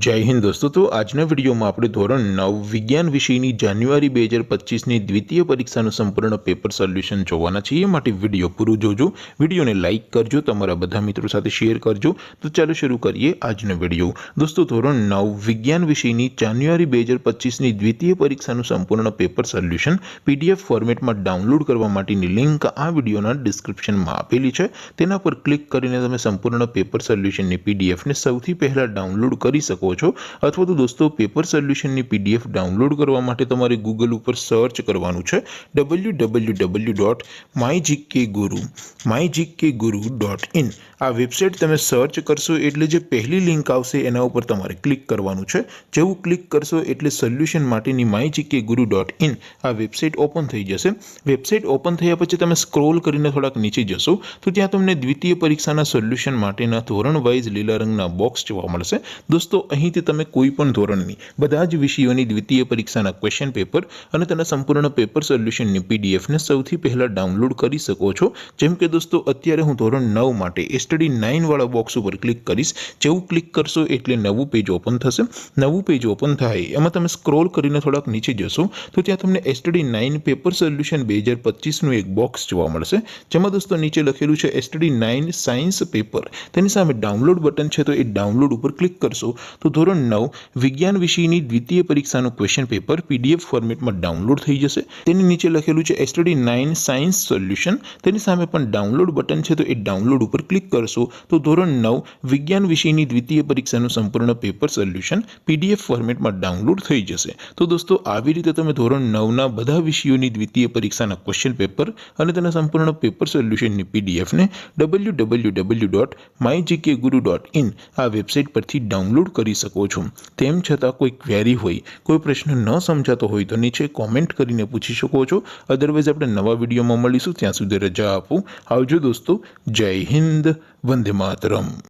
जय हिंद दोस्तों। तो આજના વિડીયોમાં આપણે ધોરણ 9 વિજ્ઞાન વિષયની જાન્યુઆરી 2025ની દ્વિતીય પરીક્ષાનું સંપૂર્ણ પેપર સોલ્યુશન જોવાના છીએ। માટે વિડીયો પૂરું જોજો, વિડીયોને લાઇક કરજો, તમારા બધા મિત્રો સાથે શેર કરજો। તો ચાલો શરૂ કરીએ આજનો વિડીયો। દોસ્તો ધોરણ 9 વિજ્ઞાન વિષયની જાન્યુઆરી 2025ની દ્વિતીય પરીક્ષાનું સંપૂર્ણ પેપર સોલ્યુશન પીડીએફ ફોર્મેટમાં ડાઉનલોડ કરવા માટેની લિંક આ વિડીયોના ડિસ્ક્રિપ્શનમાં આપેલી છે। તેના પર ક્લિક કરીને તમે સંપૂર્ણ પેપર સોલ્યુશનની પીડીએફને સૌથી પહેલા ડાઉનલોડ કરી શકો છો। अथवा तो दोस्तों पेपर सोल्यूशन ની पीडीएफ डाउनलॉड करवा माटे तमारे गूगल पर सर्च करवानुं छे www.mygkguru.in। आ वेबसाइट तमे सर्च करशो एटले जे पहली लिंक आवशे एना उपर तमारे क्लिक करवानुं छे। जेवुं क्लिक करशो एटले सोल्यूशन माटेनी mygkguru.in आ वेबसाइट ओपन थई जशे। वेबसाइट ओपन थया पछी तमे स्क्रॉल करीने थोड़ाक नीचे जशो तो त्यां तमने द्वितीय परीक्षाना सोल्यूशन माटेना धोरण वाइज लीला रंगना बॉक्स जोवा मळशे। दोस्तों અહીંથી તમે કોઈ પણ ધોરણની બધા જ વિષયોની દ્વિતીય પરીક્ષાના ક્વેશ્ચન પેપર અને તેના સંપૂર્ણ પેપર સોલ્યુશનની પીડીએફને સૌથી પહેલા ડાઉનલોડ કરી શકો છો। જેમ કે દોસ્તો અત્યારે હું ધોરણ 9 માટે સ્ટડી 9 વાળા બોક્સ ઉપર ક્લિક કરીશ। જેવું ક્લિક કરશો એટલે નવું પેજ ઓપન થશે। નવું પેજ ઓપન થાય એમાં તમે સ્ક્રોલ કરીને થોડાક નીચે જશો તો ત્યાં તમને સ્ટડી 9 પેપર સોલ્યુશન 2025નું એક બોક્સ જોવા મળશે। જેમાં દોસ્તો નીચે લખેલું છે સ્ટડી 9 સાયન્સ પેપર। તેની સામે ડાઉનલોડ બટન છે તો એ ડાઉનલોડ ઉપર ક્લિક કરશો तो ધોરણ 9 વિજ્ઞાન વિષયની દ્વિતીય પરીક્ષાનું ક્વેશ્ચન પેપર પીડીએફ ફોર્મેટમાં ડાઉનલોડ થઈ જશે। તેની નીચે લખેલું છે સ્ટડી 9 સાયન્સ સોલ્યુશન। તેની સામે પણ ડાઉનલોડ બટન છે તો એ ડાઉનલોડ ઉપર ક્લિક કરશો તો ધોરણ 9 વિજ્ઞાન વિષયની દ્વિતીય પરીક્ષાનું સંપૂર્ણ પેપર સોલ્યુશન પીડીએફ ફોર્મેટમાં ડાઉનલોડ થઈ જશે। તો દોસ્તો આવી રીતે તમે ધોરણ 9ના બધા વિષયોની દ્વિતીય પરીક્ષાના ક્વેશ્ચન પેપર અને તેના સંપૂર્ણ પેપર સોલ્યુશનની પીડીએફને www.mygkguru.in આ વેબસાઇટ પરથી ડાઉનલોડ કરી શકો છો। તેમ છતાં કોઈ ક્વેરી હોય, કોઈ પ્રશ્ન ન સમજાતો હોય તો નીચે કોમેન્ટ કરીને પૂછી શકો છો। અધરવાઇઝ આપણે નવા વિડીયોમાં મળીશું, ત્યાં સુધી રજા આપો। આવજો દોસ્તો। જય હિન્દ, વંદે માતરમ।